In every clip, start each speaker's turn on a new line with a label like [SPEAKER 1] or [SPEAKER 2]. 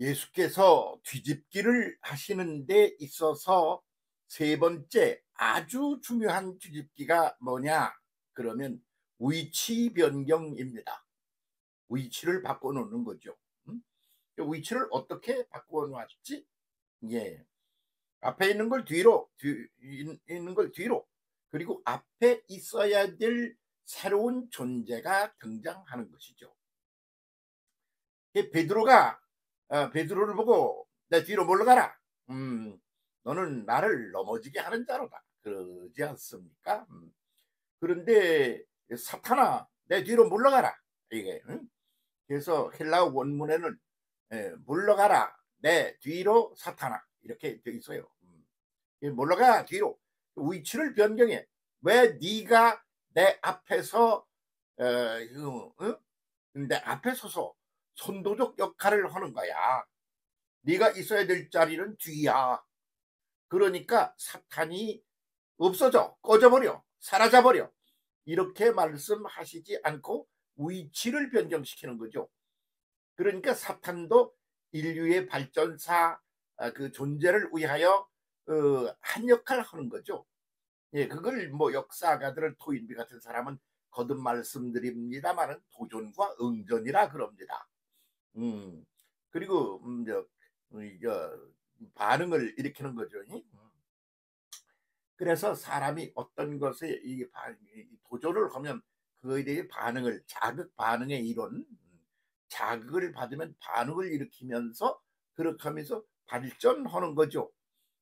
[SPEAKER 1] 예수께서 뒤집기를 하시는 데 있어서 세 번째 아주 중요한 뒤집기가 뭐냐? 그러면 위치 변경입니다. 위치를 바꿔 놓는 거죠. 음? 위치를 어떻게 바꿔 놨지? 예. 앞에 있는 걸 뒤로, 있는 걸 뒤로, 그리고 앞에 있어야 될 새로운 존재가 등장하는 것이죠. 베드로가 베드로를 보고 내 뒤로 물러가라. 너는 나를 넘어지게 하는 자로다. 그러지 않습니까? 그런데 사탄아 내 뒤로 물러가라. 이게 그래서 헬라어 원문에는 물러가라 내 뒤로 사탄아 이렇게 되어 있어요. 물러가 뒤로 위치를 변경해. 왜 네가 내 앞에서 내 앞에 서서 선도적 역할을 하는 거야. 네가 있어야 될 자리는 뒤야. 그러니까 사탄이 없어져, 꺼져버려, 사라져버려. 이렇게 말씀하시지 않고 위치를 변경시키는 거죠. 그러니까 사탄도 인류의 발전사 그 존재를 위하여 한 역할을 하는 거죠. 예, 그걸 뭐 역사가들은 토인비 같은 사람은 거듭 말씀드립니다만은 도전과 응전이라 그럽니다. 음, 그리고 저 반응을 일으키는 거죠. 그래서 사람이 어떤 것에 도전을 하면 그거에 대해 반응을 자극 반응의 이론, 자극을 받으면 반응을 일으키면서 그렇게 하면서 발전하는 거죠.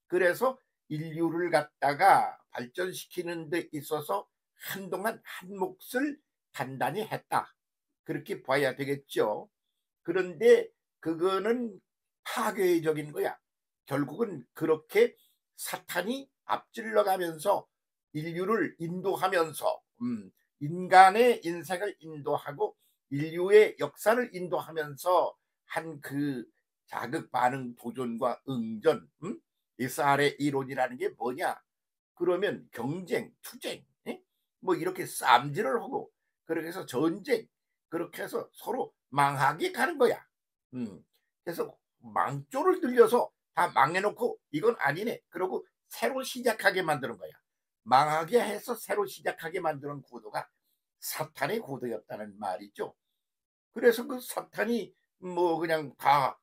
[SPEAKER 1] 그래서 인류를 갖다가 발전시키는 데 있어서 한동안 한 몫을 단단히 했다. 그렇게 봐야 되겠죠. 그런데 그거는 파괴적인 거야. 결국은 그렇게 사탄이 앞질러 가면서 인류를 인도하면서 인간의 인생을 인도하고 인류의 역사를 인도하면서 한 그 자극 반응 도전과 응전 SR의 이론이라는 게 뭐냐? 그러면 경쟁, 투쟁, 예? 뭐 이렇게 쌈질을 하고 그렇게 해서 전쟁, 그렇게 해서 서로 망하게 가는 거야. 음. 그래서 망조를 들려서 다 망해놓고 이건 아니네. 그러고 새로 시작하게 만드는 거야. 망하게 해서 새로 시작하게 만드는 구도가 사탄의 구도였다는 말이죠. 그래서 그 사탄이 뭐 그냥 다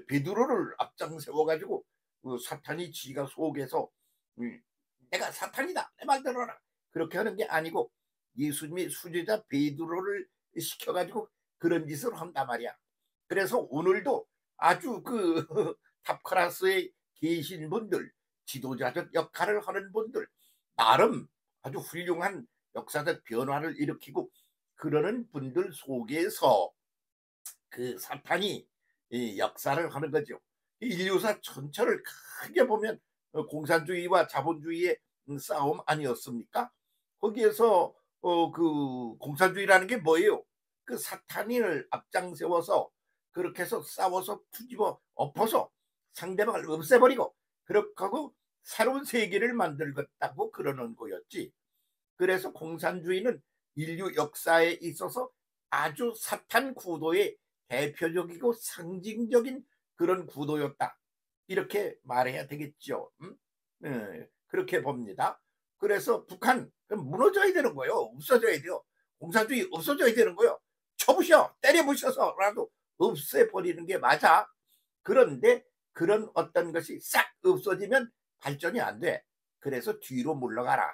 [SPEAKER 1] 베드로를 앞장 세워가지고 사탄이 지가 속에서 음, 내가 사탄이다 내 말 들어라 그렇게 하는 게 아니고 예수님의 수제자 베드로를 시켜가지고 그런 짓을 한단 말이야. 그래서 오늘도 아주 그 탑클라스에 계신 분들, 지도자적 역할을 하는 분들, 나름 아주 훌륭한 역사적 변화를 일으키고 그러는 분들 속에서 그 사탄이 이 역사를 하는 거죠. 인류사 전체를 크게 보면 공산주의와 자본주의의 싸움 아니었습니까? 거기에서 그 공산주의라는 게 뭐예요? 그 사탄을 앞장 세워서 그렇게 해서 싸워서 뒤집어 엎어서 상대방을 없애버리고 그렇게 하고 새로운 세계를 만들겠다고 그러는 거였지. 그래서 공산주의는 인류 역사에 있어서 아주 사탄 구도의 대표적이고 상징적인 그런 구도였다. 이렇게 말해야 되겠죠. 그렇게 봅니다. 그래서 북한 무너져야 되는 거예요. 없어져야 돼요. 공산주의 없어져야 되는 거예요. 쳐부셔, 때려부셔서라도 없애버리는 게 맞아. 그런데 그런 어떤 것이 싹 없어지면 발전이 안 돼. 그래서 뒤로 물러가라.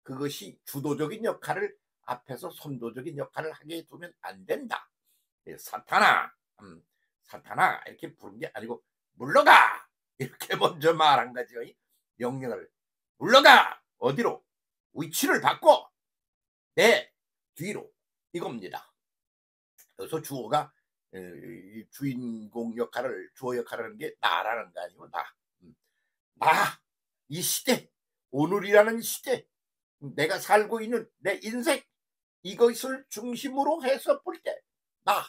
[SPEAKER 1] 그것이 주도적인 역할을 앞에서 선도적인 역할을 하게 두면 안 된다. 사탄아, 사탄아 이렇게 부른 게 아니고 물러가 이렇게 먼저 말한 거죠. 명령을 물러가 어디로 위치를 바꿔 내 뒤로 이겁니다. 그래서 주어가 주인공 역할을 주어 역할을 하는 게 나라는 게 아니고 나 이 시대 오늘이라는 시대 내가 살고 있는 내 인생 이것을 중심으로 해서 볼 때 나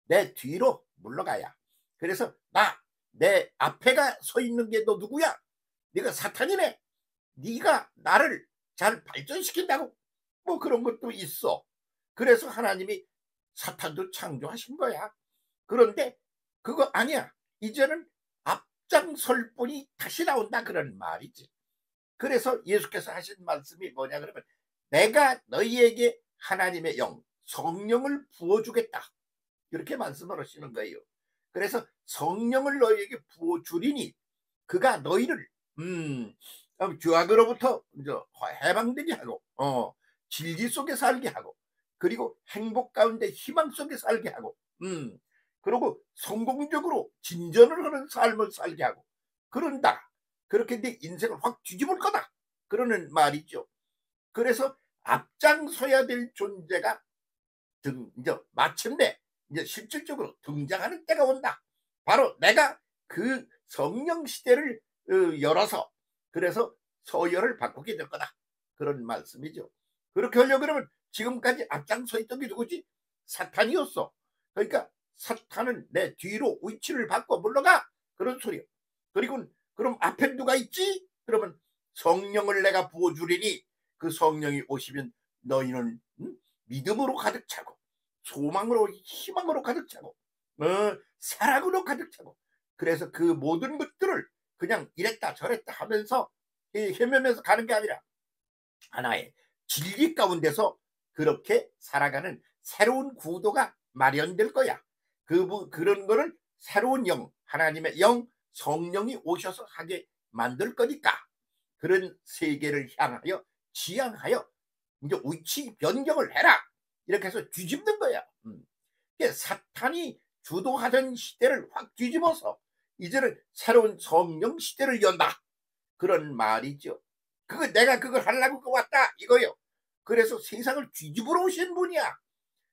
[SPEAKER 1] 내 뒤로 물러가야. 그래서 나 내 앞에가 서 있는 게 너 누구야? 네가 사탄이네. 네가 나를 잘 발전시킨다고 뭐 그런 것도 있어. 그래서 하나님이 사탄도 창조하신 거야. 그런데 그거 아니야. 이제는 앞장설 분이 다시 나온다 그런 말이지. 그래서 예수께서 하신 말씀이 뭐냐 그러면 내가 너희에게 하나님의 영 성령을 부어주겠다 이렇게 말씀을 하시는 거예요. 그래서 성령을 너희에게 부어주리니 그가 너희를 죄악으로부터 해방되게 하고 진리 속에 살게 하고 그리고 행복 가운데 희망 속에 살게 하고 그리고 성공적으로 진전을 하는 삶을 살게 하고 그런다. 그렇게 네 인생을 확 뒤집을 거다. 그러는 말이죠. 그래서 앞장서야 될 존재가 이제 마침내 이제 실질적으로 등장하는 때가 온다. 바로 내가 그 성령 시대를 열어서 그래서 서열을 바꾸게 될 거다. 그런 말씀이죠. 그렇게 하려고 그러면 지금까지 앞장서 있던 게 누구지? 사탄이었어. 그러니까 사탄은 내 뒤로 위치를 바꿔 물러가. 그런 소리요. 그리고 그럼 앞에 누가 있지? 그러면 성령을 내가 부어주리니 그 성령이 오시면 너희는 믿음으로 가득 차고 소망으로 희망으로 가득 차고 사랑으로 가득 차고 그래서 그 모든 것들을 그냥 이랬다 저랬다 하면서 헤매면서 가는 게 아니라 하나의 진리 가운데서 그렇게 살아가는 새로운 구도가 마련될 거야. 그런 거를 새로운 영 하나님의 영 성령이 오셔서 하게 만들 거니까 그런 세계를 향하여 지향하여 이제 위치 변경을 해라. 이렇게 해서 뒤집는 거야. 사탄이 주도하던 시대를 확 뒤집어서 이제는 새로운 성령 시대를 연다. 그런 말이죠. 내가 그걸 하려고 왔다 이거요. 그래서 세상을 뒤집으러 오신 분이야.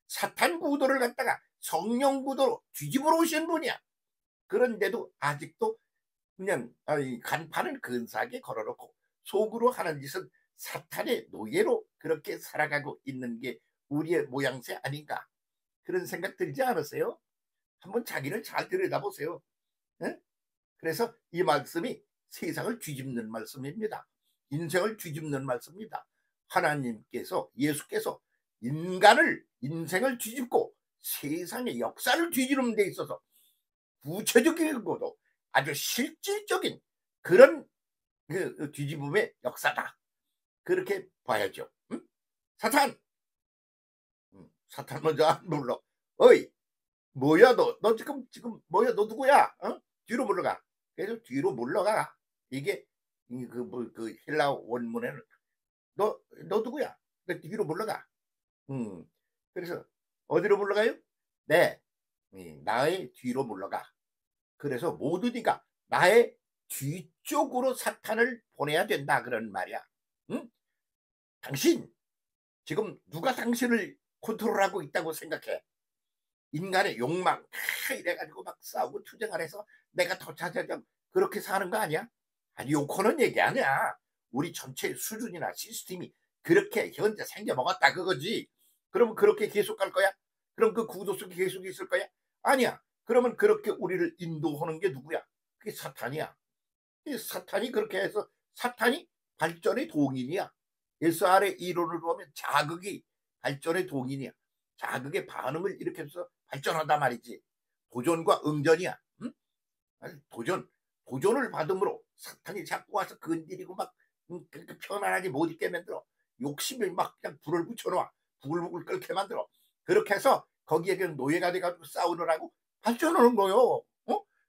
[SPEAKER 1] 사탄 구도를 갖다가 성령 구도로 뒤집으러 오신 분이야. 그런데도 아직도 그냥 간판은 근사하게 걸어놓고 속으로 하는 짓은 사탄의 노예로 그렇게 살아가고 있는 게 우리의 모양새 아닌가 그런 생각 들지 않으세요? 한번 자기를 잘 들여다보세요. 네? 그래서 이 말씀이 세상을 뒤집는 말씀입니다. 인생을 뒤집는 말씀입니다. 하나님께서 예수께서 인생을 뒤집고 세상의 역사를 뒤집는 데 있어서 구체적이고도 아주 실질적인 그런 뒤집음의 역사다. 그렇게 봐야죠. 사탄 사탄 먼저 안 불러. 어이 뭐야 너 지금 뭐야 너 누구야? 뒤로 물러가. 그래서 뒤로 물러가. 이게 그 헬라 원문에는 너 누구야? 뒤로 물러가. 그래서 어디로 물러가요? 네, 나의 뒤로 물러가. 그래서 모두니까 나의 뒤쪽으로 사탄을 보내야 된다 그런 말이야. 응? 당신 지금 누가 당신을 컨트롤하고 있다고 생각해? 인간의 욕망 이래가지고 막 싸우고 투쟁을 해서 내가 더 찾아져 그렇게 사는 거 아니야? 아니 요코는 얘기 아니야. 우리 전체 수준이나 시스템이 그렇게 현재 생겨 먹었다 그거지. 그러면 그렇게 계속 갈 거야? 그럼 그 구도 속에 계속 있을 거야? 아니야. 그러면 그렇게 우리를 인도하는 게 누구야? 그게 사탄이야. 이 사탄이 그렇게 해서 사탄이 발전의 동인이야. SR의 이론으로 보면 자극이 발전의 동인이야. 자극의 반응을 일으켜서 발전하다 말이지. 도전과 응전이야. 응? 도전을 받음으로 사탄이 자꾸 와서 건드리고 막 편안하게 못 있게 만들어. 욕심이 막 그냥 불을 붙여놓아. 부글부글 끓게 만들어. 그렇게 해서 거기에 그냥 노예가 돼가지고 싸우느라고 발전하는 거요.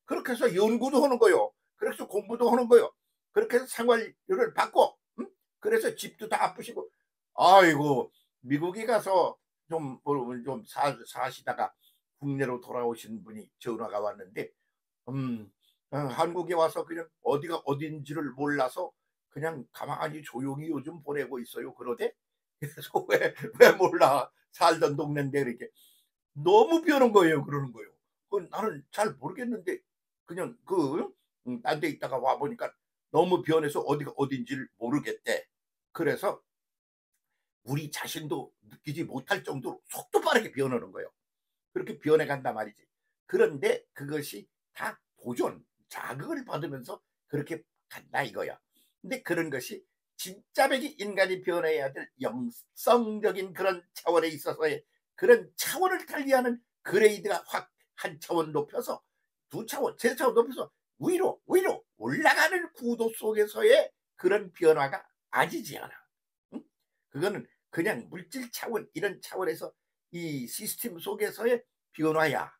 [SPEAKER 1] 그렇게 해서 연구도 하는 거요. 그래서 공부도 하는 거요. 그렇게 해서 생활을 바꿔. 그래서 집도 다 아프시고. 아이고 미국에 가서 좀 사시다가 국내로 돌아오신 분이 전화가 왔는데 한국에 와서 그냥 어디가 어딘지를 몰라서 그냥 가만히 조용히 요즘 보내고 있어요. 그러대. 그래서 왜 몰라 살던 동네인데 이렇게 너무 변한 거예요. 그러는 거예요. 나는 잘 모르겠는데 그냥 딴 데 있다가 와 보니까 너무 변해서 어디가 어딘지를 모르겠대. 그래서 우리 자신도 느끼지 못할 정도로 속도 빠르게 변하는 거예요. 그렇게 변해간단 말이지. 그런데 그것이 다 도전, 자극을 받으면서 그렇게 간다 이거야. 근데 그런 것이 진짜백이 인간이 변해야 될 영성적인 그런 차원에 있어서의 그런 차원을 달리하는 그레이드가 확 한 차원 높여서 두 차원, 세 차원 높여서 위로 올라가는 구도 속에서의 그런 변화가 아니지 않아. 응? 그거는 그냥 물질 차원, 이런 차원에서 이 시스템 속에서의 변화야.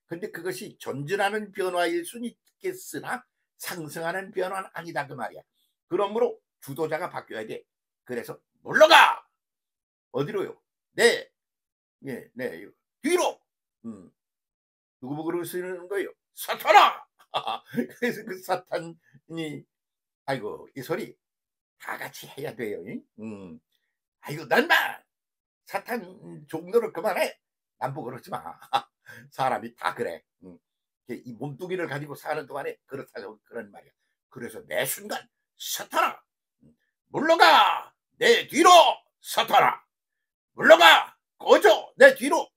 [SPEAKER 1] 근데 그것이 전진하는 변화일 수는 있겠으나 상승하는 변화는 아니다 그 말이야. 그러므로 주도자가 바뀌어야 돼. 그래서 물러가. 어디로요? 네, 뒤로. 누구 보고 쓰는 거예요? 사탄아. 그래서 그 사탄이, 아이고, 이 소리 다 같이 해야 돼요. 아이고, 난마 사탄 종로를 그만해. 남보 그러지 마. 사람이 다 그래. 이 몸뚱이를 가지고 사는 동안에 그렇다고 그런 말이야. 그래서 매 순간 사탄아, 물러가. 내 뒤로. 사탄아, 물러가. 꺼져. 내 뒤로.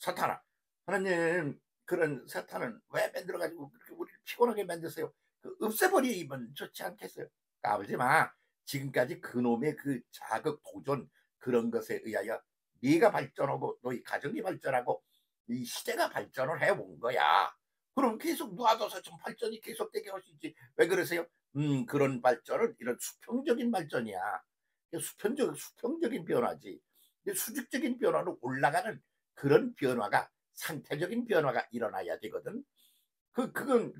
[SPEAKER 1] 사탄아. 하나님, 그런 사탄은 왜 만들어 가지고 그렇게 우리를 피곤하게 만드세요? 없애버리면 좋지 않겠어요? 까불지 마. 지금까지 그놈의 그 자극 도전, 그런 것에 의하여 네가 발전하고 너희 가정이 발전하고 이 시대가 발전을 해온 거야. 그럼 계속 놔둬서 좀 발전이 계속되게 하시지. 왜 그러세요? 그런 발전은 이런 수평적인 발전이야. 수평적인 변화지. 근데 수직적인 변화로 올라가는 그런 변화가, 상태적인 변화가 일어나야 되거든. 그건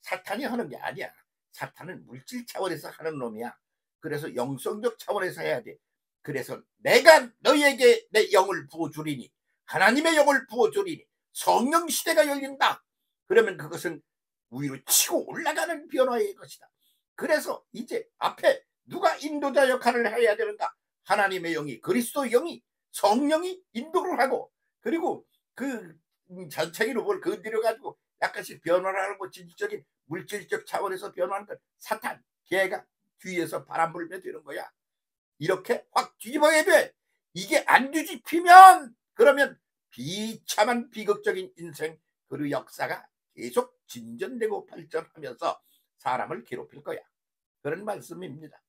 [SPEAKER 1] 사탄이 하는 게 아니야. 사탄은 물질 차원에서 하는 놈이야. 그래서 영성적 차원에서 해야 돼. 그래서 내가 너희에게 내 영을 부어주리니, 하나님의 영을 부어주리니 성령 시대가 열린다. 그러면 그것은 위로 치고 올라가는 변화의 것이다. 그래서 이제 앞에 누가 인도자 역할을 해야 되는가? 하나님의 영이, 그리스도 영이, 성령이 인도를 하고, 그리고 그 전체기로 뭘 건드려 가지고 약간씩 변화를 하고 진취적인 물질적 차원에서 변화하는 건 사탄, 걔가 뒤에서 바람 불면 되는 거야. 이렇게 확 뒤집어야 돼. 이게 안 뒤집히면 그러면 비참한 비극적인 인생, 그리고 역사가 계속 진전되고 발전하면서 사람을 괴롭힐 거야. 그런 말씀입니다.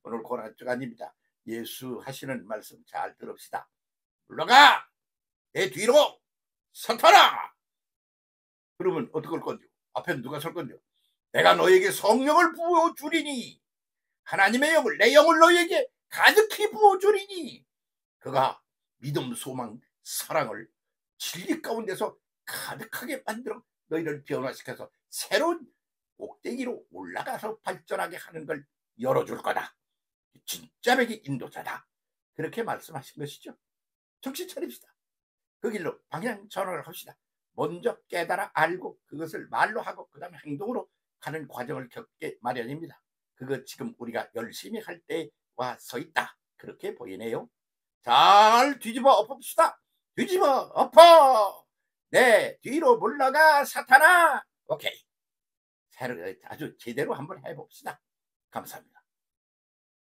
[SPEAKER 1] 오늘 고난 주간입니다. 예수 하시는 말씀 잘 들읍시다. 물러가. 내 뒤로. 사탄아. 그러면 어떻게 할 건데요? 앞에 누가 설 건데요? 내가 너에게 성령을 부어주리니, 하나님의 영을, 내 영을 너에게 가득히 부어주리니, 그가 믿음, 소망, 사랑을 진리 가운데서 가득하게 만들어 너희를 변화시켜서 새로운 꼭대기로 올라가서 발전하게 하는 걸 열어줄 거다. 진짜 백의 인도자다. 그렇게 말씀하신 것이죠. 정신 차립시다. 그 길로 방향 전환을 합시다. 먼저 깨달아 알고 그것을 말로 하고 그 다음에 행동으로 가는 과정을 겪게 마련입니다. 그거 지금 우리가 열심히 할 때와 서 있다. 그렇게 보이네요. 잘 뒤집어 엎읍시다. 뒤집어 엎어. 네, 뒤로 물러가 사탄아. 오케이. 아주 제대로 한번 해봅시다. 감사합니다.